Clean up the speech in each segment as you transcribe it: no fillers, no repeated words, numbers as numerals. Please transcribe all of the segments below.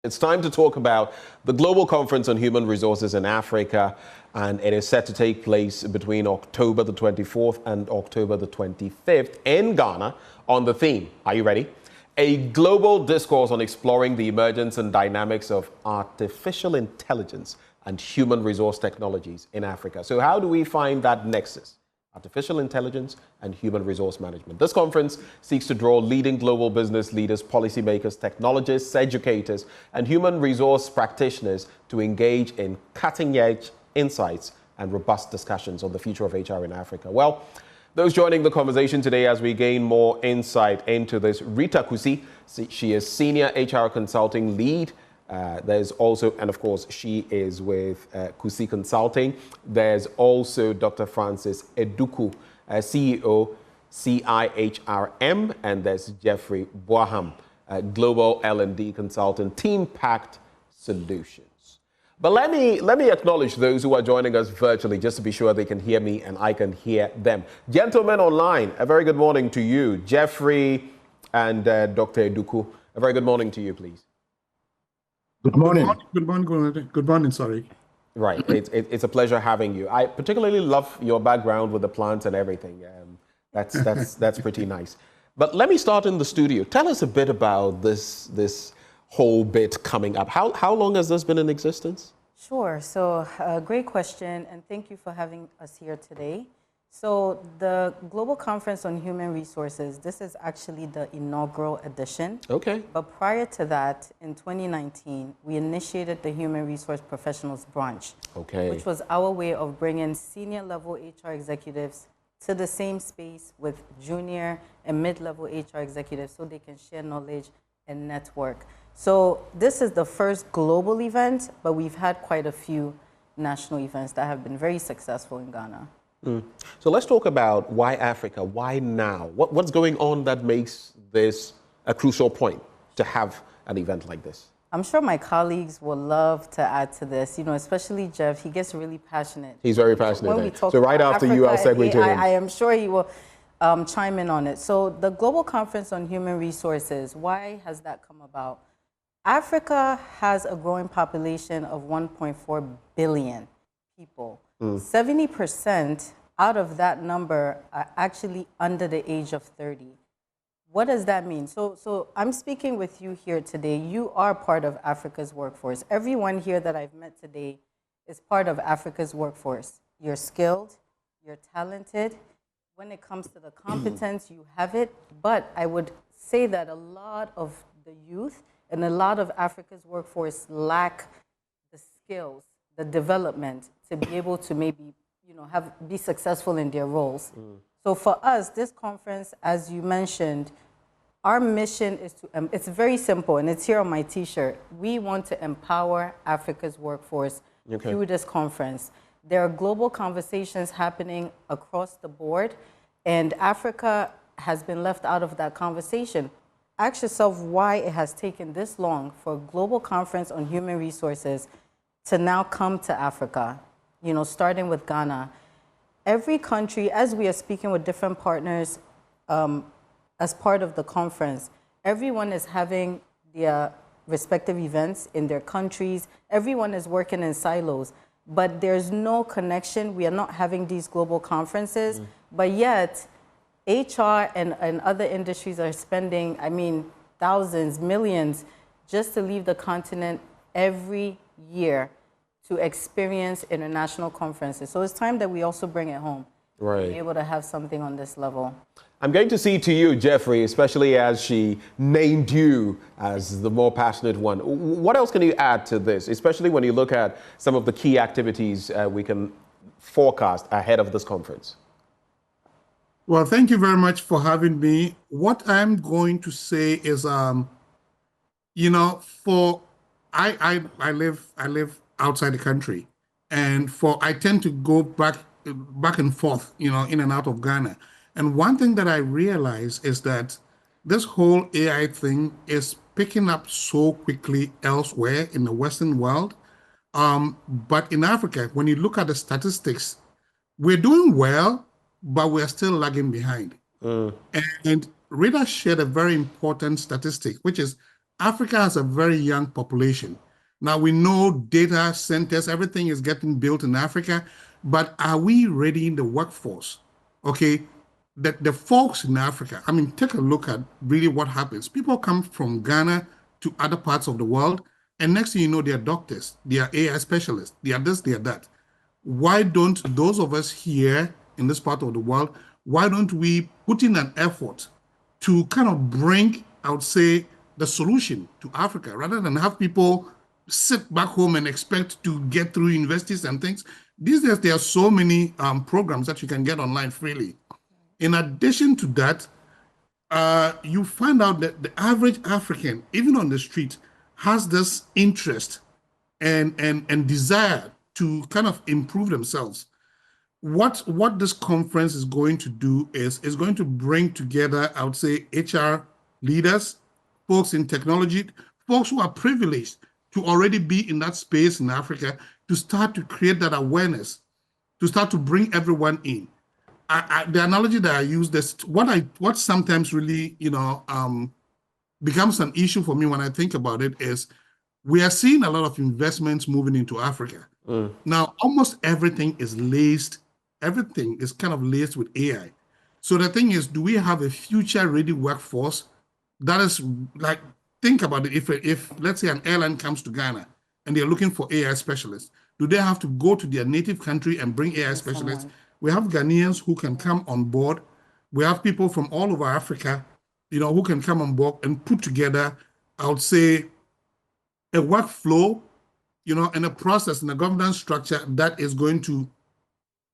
It's time to talk about the Global Conference on Human Resources in Africa, and it is set to take place between October the 24th and October the 25th in Ghana on the theme, are you ready? A global discourse on exploring the emergence and dynamics of artificial intelligence and human resource technologies in Africa. So how do we find that nexus? Artificial intelligence and human resource management. This conference seeks to draw leading global business leaders, policymakers, technologists, educators, and human resource practitioners to engage in cutting-edge insights and robust discussions on the future of HR in Africa. Well, those joining the conversation today as we gain more insight into this, Rita Kusi, she is Senior HR Consulting Lead. There's also, and of course, she is with Kusi Consulting. There's also Dr. Francis Eduku, CEO, CIHRM, and there's Jeffrey Boaham, Global L&D Consultant, Team Pact Solutions. But let me acknowledge those who are joining us virtually, just to be sure they can hear me and I can hear them. Gentlemen online, a very good morning to you. Jeffrey and Dr. Eduku, a very good morning to you, please. Good morning. Good morning, sorry. Right, it's a pleasure having you. I particularly love your background with the plants and everything. That's pretty nice. But let me start in the studio. Tell us a bit about this whole bit coming up. How long has this been in existence? Sure, so great question, and thank you for having us here today. So the Global Conference on Human Resources, this is actually the inaugural edition. Okay. But prior to that, in 2019, we initiated the Human Resource Professionals Branch, okay, which was our way of bringing senior level HR executives to the same space with junior and mid-level HR executives so they can share knowledge and network. So this is the first global event, but we've had quite a few national events that have been very successful in Ghana. So let's talk about why Africa, why now? What's going on that makes this a crucial point to have an event like this? I'm sure my colleagues will love to add to this, especially Jeff. He gets really passionate. He's very passionate. When we talk so right after Africa, you, I'll segue to him. I am sure he will chime in on it. So the Global Conference on Human Resources, why has that come about? Africa has a growing population of 1.4 billion people. 70% out of that number are actually under the age of 30. What does that mean? So I'm speaking with you here today. You are part of Africa's workforce. Everyone here that I've met today is part of Africa's workforce. You're skilled, you're talented. When it comes to the competence, you have it. But I would say that a lot of the youth and a lot of Africa's workforce lack the skills, the development to be able to maybe, be successful in their roles. So for us, this conference, as you mentioned, our mission is to, it's very simple, and it's here on my t-shirt. We want to empower Africa's workforce through this conference. There are global conversations happening across the board, and Africa has been left out of that conversation. Ask yourself why it has taken this long for a global conference on human resources to now come to Africa, starting with Ghana. Every country, as we are speaking with different partners as part of the conference, everyone is having their respective events in their countries. Everyone is working in silos, but there's no connection. We are not having these global conferences, but yet HR and other industries are spending, thousands, millions, just to leave the continent every year to experience international conferences. So it's time that we also bring it home. Right. Be able to have something on this level. I'm going to see to you, Jeffrey, especially as she named you as the more passionate one. What else can you add to this, especially when you look at some of the key activities we can forecast ahead of this conference? Well, thank you very much for having me. What I'm going to say is, I live outside the country, and I tend to go back and forth, in and out of Ghana. And one thing that I realize is that this whole AI thing is picking up so quickly elsewhere in the Western world. But in Africa, when you look at the statistics, we're doing well, but we're still lagging behind. And Rita shared a very important statistic, which is Africa has a very young population. Now we know data centers, everything is getting built in Africa, but are we ready in the workforce? Okay, the folks in Africa, I mean, take a look at really what happens. People come from Ghana to other parts of the world, and next thing you know, they are doctors, they are AI specialists, they are this, they are that. Why don't those of us here in this part of the world, why don't we put in an effort to kind of bring, I would say, the solution to Africa rather than have people sit back home and expect to get through universities and things? These days, there are so many programs that you can get online freely. In addition to that, you find out that the average African, even on the street, has this interest and desire to kind of improve themselves. What this conference is going to do is going to bring together, I would say, HR leaders, folks in technology, folks who are privileged to already be in that space in Africa, to start to create that awareness, to start to bring everyone in. The analogy that I use, this what sometimes really becomes an issue for me when I think about it is we are seeing a lot of investments moving into Africa. Now, almost everything is kind of laced with AI. So the thing is, do we have a future-ready workforce that is like, think about it, if let's say an airline comes to Ghana and they're looking for AI specialists, do they have to go to their native country and bring AI specialists? We have Ghanaians who can come on board. We have people from all over Africa, who can come on board and put together, I would say, a workflow, and a process and a governance structure that is going to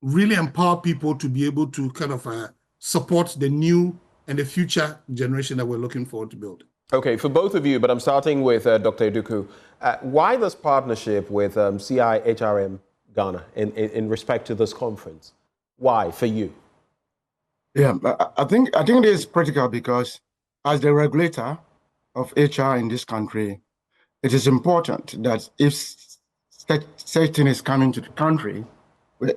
really empower people to be able to kind of support the new and the future generation that we're looking forward to build. Okay, for both of you, but I'm starting with Dr. Eduku. Why this partnership with CIHRM Ghana in respect to this conference? Why, for you? Yeah, I think it is critical because as the regulator of HR in this country, it is important that if such thing is coming to the country,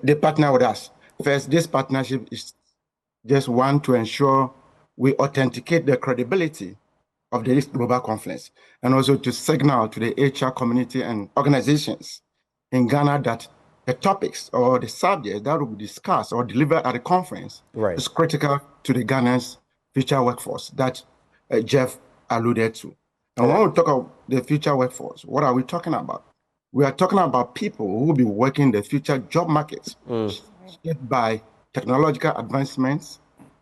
they partner with us. First, this partnership is just one to ensure we authenticate the credibility of this global conference, and also to signal to the HR community and organizations in Ghana that the topics or the subject that will be discussed or delivered at the conference is critical to the Ghana's future workforce that Jeff alluded to. And when we talk about the future workforce, what are we talking about? We are talking about people who will be working in the future job markets shaped by technological advancements,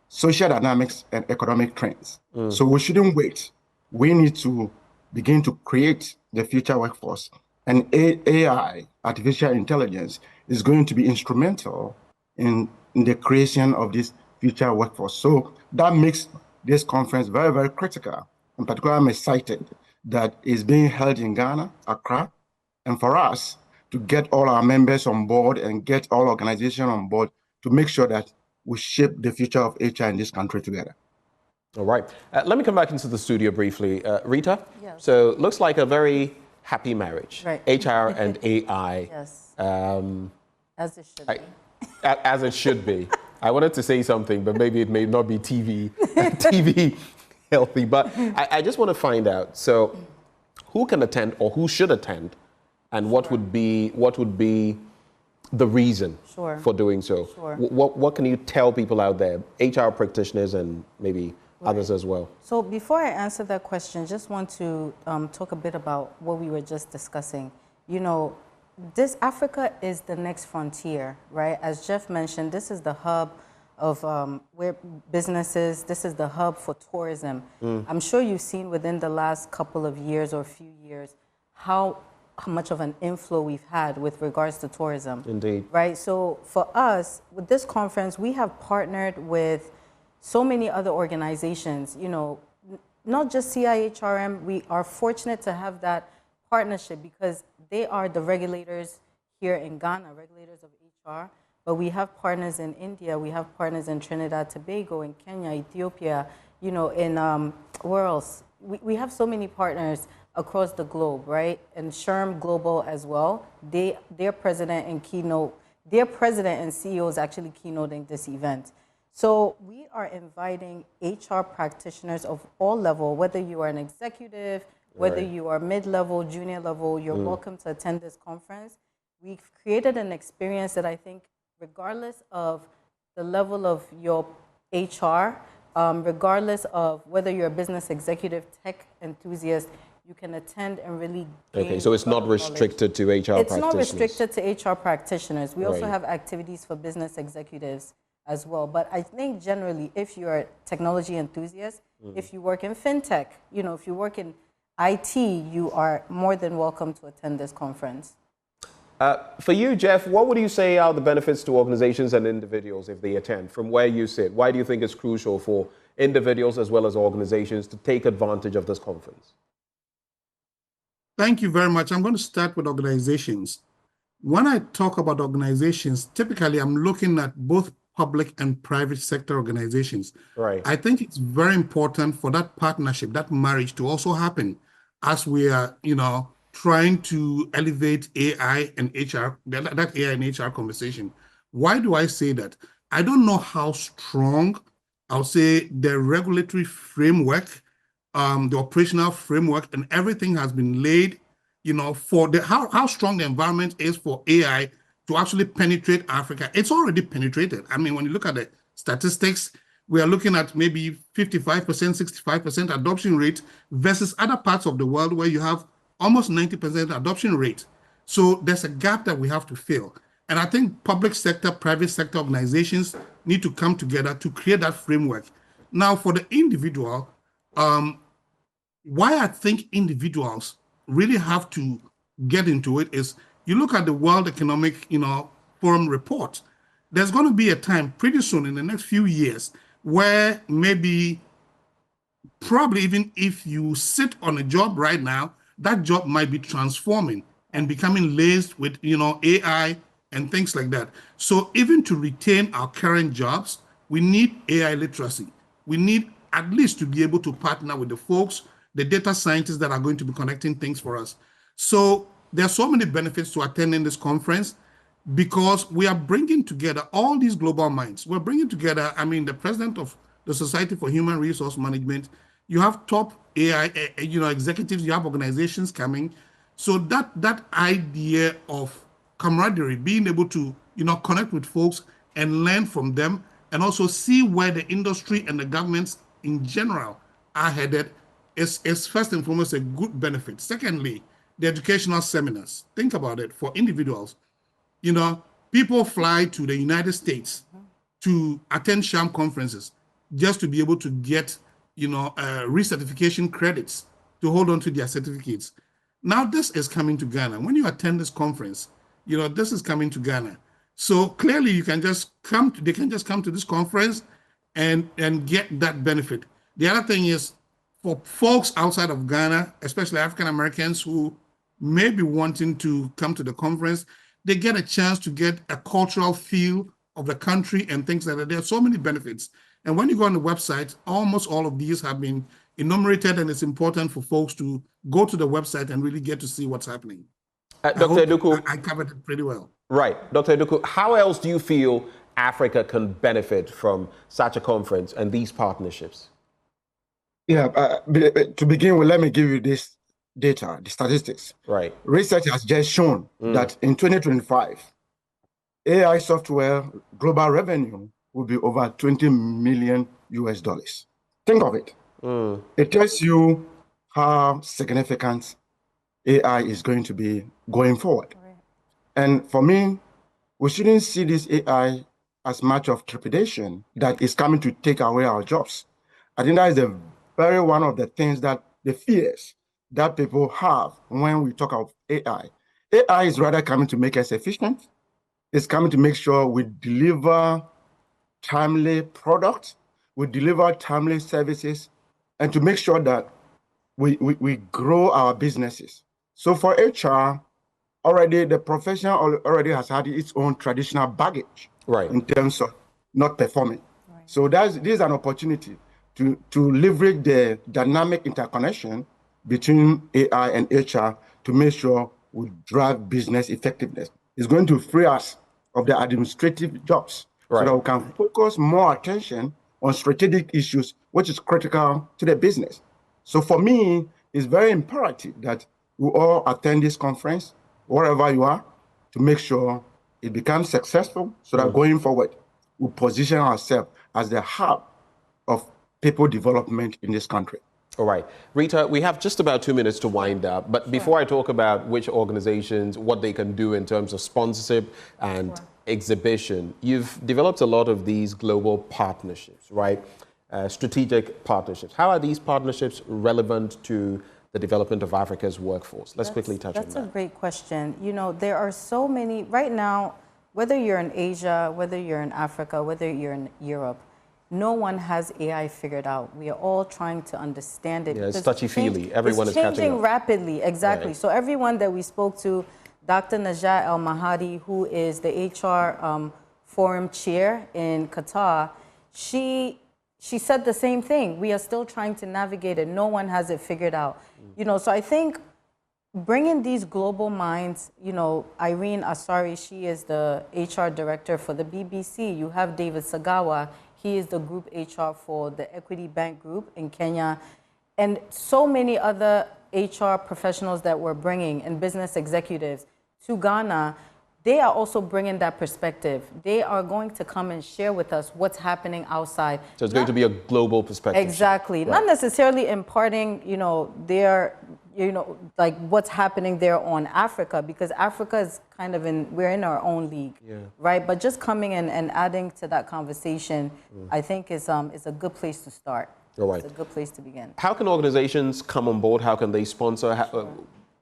social dynamics, and economic trends. So we shouldn't wait. We need to begin to create the future workforce. And AI, artificial intelligence, is going to be instrumental in the creation of this future workforce. So that makes this conference very, very critical. In particular, I'm excited that it's being held in Ghana, Accra, and for us to get all our members on board and get all organizations on board to make sure that we shape the future of HR in this country together. All right. Let me come back into the studio briefly. Rita? Yes. So it looks like a very happy marriage. Right. HR and AI. Yes. As it should be. As it should be. I wanted to say something, but maybe it may not be TV healthy. But I just want to find out, so who can attend or who should attend, and what would be the reason for doing so? What can you tell people out there, HR practitioners and maybe others as well? So before I answer that question, just want to talk a bit about what we were just discussing. This Africa is the next frontier, right? As Jeff mentioned, this is the hub of where businesses, this is the hub for tourism. I'm sure you've seen within the last couple of years or few years how much of an inflow we've had with regards to tourism. Indeed. Right? So for us, with this conference, we have partnered with so many other organizations, not just CIHRM. We are fortunate to have that partnership because they are the regulators here in Ghana, regulators of HR, but we have partners in India, we have partners in Trinidad, Tobago, in Kenya, Ethiopia, in where else? We have so many partners across the globe, right? And SHRM Global as well. Their president and CEO is actually keynoting this event. So we are inviting HR practitioners of all levels, whether you are an executive, Whether you are mid-level, junior level, you're welcome to attend this conference. We've created an experience that I think, regardless of the level of your HR, regardless of whether you're a business executive, tech enthusiast, you can attend and really gain. Okay, so it's not restricted to HR practitioners. It's not restricted to HR practitioners. We also have activities for business executives as well. But I think generally, if you're a technology enthusiast, if you work in fintech, if you work in IT, you are more than welcome to attend this conference. For you, Jeff, what would you say are the benefits to organizations and individuals if they attend, from where you sit? Why do you think it's crucial for individuals as well as organizations to take advantage of this conference? Thank you very much. I'm going to start with organizations. When I talk about organizations, typically I'm looking at both public and private sector organizations. Right. I think it's very important for that partnership, that marriage to also happen as we are, trying to elevate AI and HR, that AI and HR conversation. Why do I say that? I don't know how strong, I'll say, the regulatory framework, the operational framework, and everything has been laid, for how strong the environment is for AI to actually penetrate Africa. It's already penetrated. I mean, when you look at the statistics, we are looking at maybe 55%, 65% adoption rate versus other parts of the world where you have almost 90% adoption rate. So there's a gap that we have to fill. And I think public sector, private sector organizations need to come together to create that framework. Now, for the individual, why I think individuals really have to get into it is, you look at the World Economic, Forum report. There's going to be a time pretty soon in the next few years where maybe, probably even if you sit on a job right now, that job might be transforming and becoming laced with, AI and things like that. So even to retain our current jobs, we need AI literacy. We need at least to be able to partner with the folks, the data scientists that are going to be connecting things for us. So there are so many benefits to attending this conference because we are bringing together all these global minds. We're bringing together, the president of the Society for Human Resource Management. You have top AI, executives, you have organizations coming. So that idea of camaraderie, being able to, connect with folks and learn from them, and also see where the industry and the governments in general are headed is first and foremost a good benefit. Secondly, the educational seminars. Think about it for individuals. People fly to the United States to attend sham conferences just to be able to get, recertification credits to hold on to their certificates. Now this is coming to Ghana. When you attend this conference, this is coming to Ghana. So clearly they can just come to this conference and get that benefit. The other thing is, for folks outside of Ghana, especially African Americans who may be wanting to come to the conference, they get a chance to get a cultural feel of the country and things like that. There are so many benefits. And when you go on the website, almost all of these have been enumerated, and it's important for folks to go to the website and really get to see what's happening. Dr. Eduku, I covered it pretty well. Right. Dr. Eduku, how else do you feel Africa can benefit from such a conference and these partnerships? Yeah, to begin with, let me give you this data, the statistics. Right. Research has just shown that in 2025, AI software global revenue will be over $20 million US. Think of it. It tells you how significant AI is going to be going forward. Right. And for me, we shouldn't see this AI as much of trepidation that is coming to take away our jobs. I think that is the very one of the things that the fears that people have when we talk of AI. AI is rather coming to make us efficient. It's coming to make sure we deliver timely products, we deliver timely services, and to make sure that we grow our businesses. So for HR, already the profession already has had its own traditional baggage, right, in terms of not performing. Right. So this is an opportunity to leverage the dynamic interconnection between AI and HR to make sure we drive business effectiveness. It's going to free us of the administrative jobs, right, so that we can focus more attention on strategic issues, which is critical to the business. So for me, it's very imperative that we all attend this conference, wherever you are, to make sure it becomes successful so that going forward, we position ourselves as the hub of people development in this country. All right. Rita, we have just about 2 minutes to wind up. But before I talk about which organizations, what they can do in terms of sponsorship and exhibition, you've developed a lot of these global partnerships, right? Strategic partnerships. How are these partnerships relevant to the development of Africa's workforce? Let's quickly touch on that. That's a great question. You know, there are so many, right now, whether you're in Asia, whether you're in Africa, whether you're in Europe, no one has AI figured out. We are all trying to understand it. Yeah, it's touchy-feely. Everyone is catching up. It's changing rapidly, exactly. Right. So everyone that we spoke to, Dr. Najat El-Mahadi, who is the HR Forum Chair in Qatar, she said the same thing. We are still trying to navigate it. No one has it figured out. You know, so I think bringing these global minds, you know, Irene Asari, she is the HR director for the BBC. You have David Sagawa. He is the group HR for the Equity Bank Group in Kenya. And so many other HR professionals that we're bringing and business executives to Ghana. They are also bringing that perspective. They are going to come and share with us what's happening outside. So it's going to be a global perspective. Exactly. Right. Not necessarily imparting, you know, their, you know, like what's happening there on Africa, because Africa is kind of we're in our own league, right? But just coming in and adding to that conversation, I think is a good place to start. All right. It's a good place to begin. How can organizations come on board? How can they sponsor?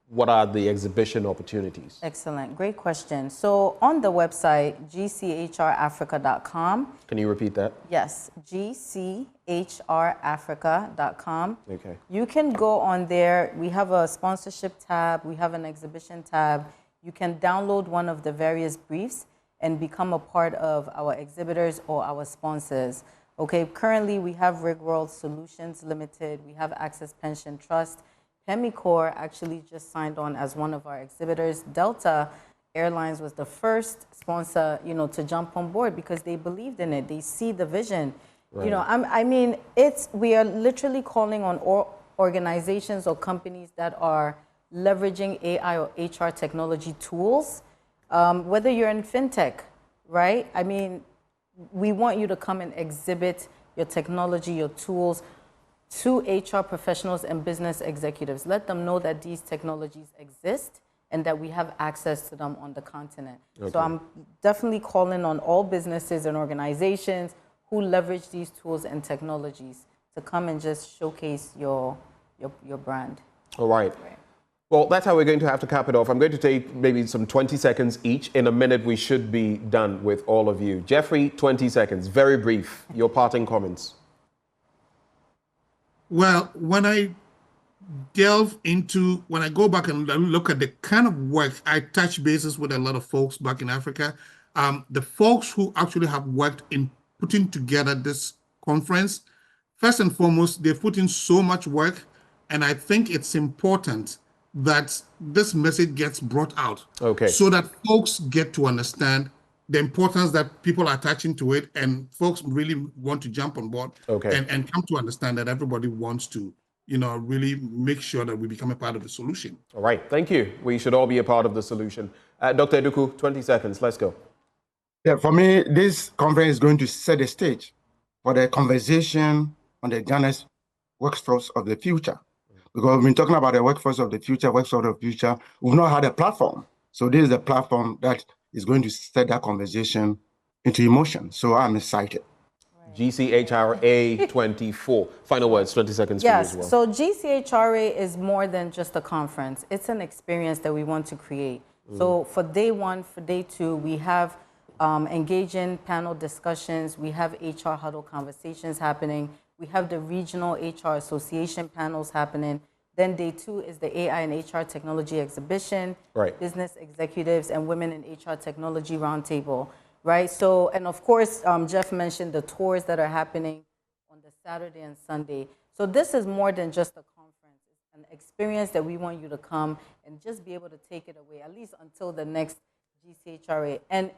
What are the exhibition opportunities? Excellent. Great question. So on the website, GCHRAfrica.com. Can you repeat that? Yes, GCHRAfrica.com. Okay. You can go on there. We have a sponsorship tab. We have an exhibition tab. You can download one of the various briefs and become a part of our exhibitors or our sponsors. Okay, currently we have Rigworld Solutions Limited. We have Access Pension Trust. Pemicor actually just signed on as one of our exhibitors. Delta Airlines was the first sponsor, you know, to jump on board because they believed in it. They see the vision. Right. You know, I mean, we are literally calling on organizations or companies that are leveraging AI or HR technology tools, whether you're in fintech, right? I mean, we want you to come and exhibit your technology, your tools, to HR professionals and business executives. Let them know that these technologies exist and that we have access to them on the continent. Okay. So I'm definitely calling on all businesses and organizations who leverage these tools and technologies to come and just showcase your brand. All right. Well, that's how we're going to have to cap it off. I'm going to take maybe some 20 seconds each. In a minute, we should be done with all of you. Jeffrey, 20 seconds, very brief. Your parting comments. Well, when I go back and look at the kind of work, I touch bases with a lot of folks back in Africa. The folks who actually have worked in putting together this conference, first and foremost, they've put in so much work, and I think it's important that this message gets brought out, so that folks get to understand the importance that people are attaching to it, and folks really want to jump on board and come to understand that everybody wants to, you know, really make sure that we become a part of the solution. All right, thank you. We should all be a part of the solution. Dr. Eduku, 20 seconds, let's go. Yeah, for me, this conference is going to set the stage for the conversation on the Ghana's workforce of the future. Because we've been talking about the workforce of the future, we've not had a platform. So this is the platform that is going to set that conversation into emotion. So I'm excited. GCHRA24. Final words, 20 seconds for you as well. Yes, so GCHRA is more than just a conference. It's an experience that we want to create. So for day one, for day two, we have engaging panel discussions. We have HR huddle conversations happening. We have the regional HR association panels happening. Then day two is the AI and HR technology exhibition, business executives and women in HR technology roundtable, right? So, and of course, Jeff mentioned the tours that are happening on the Saturday and Sunday. So this is more than just a conference. It's an experience that we want you to come and just be able to take it away, at least until the next GCHRA. And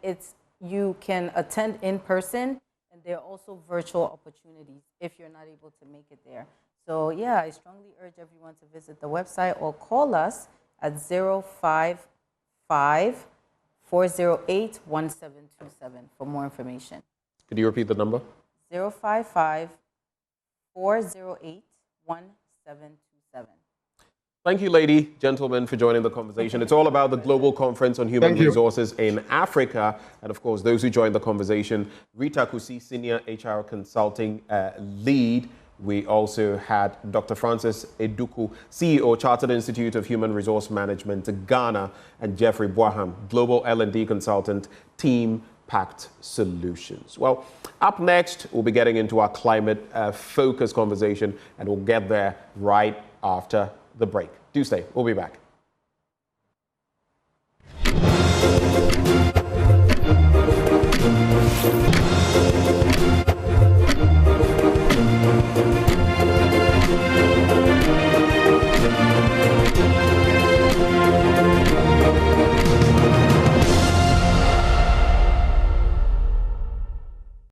you can attend in person, and there are also virtual opportunities if you're not able to make it there. So yeah, I strongly urge everyone to visit the website or call us at 055-408-1727 for more information. Could you repeat the number? 055-408-1727. Thank you, lady, gentlemen, for joining the conversation. It's all about the Global Conference on Human Resources in Africa. And of course, those who joined the conversation, Rita Kusi, Senior HR Consulting Lead. We also had Dr. Francis Eduku, CEO, Chartered Institute of Human Resource Management, Ghana, and Jeffrey Boaham, Global L&D Consultant, Team Pact Solutions. Well, up next, we'll be getting into our climate focus conversation, and we'll get there right after the break. Do stay. We'll be back.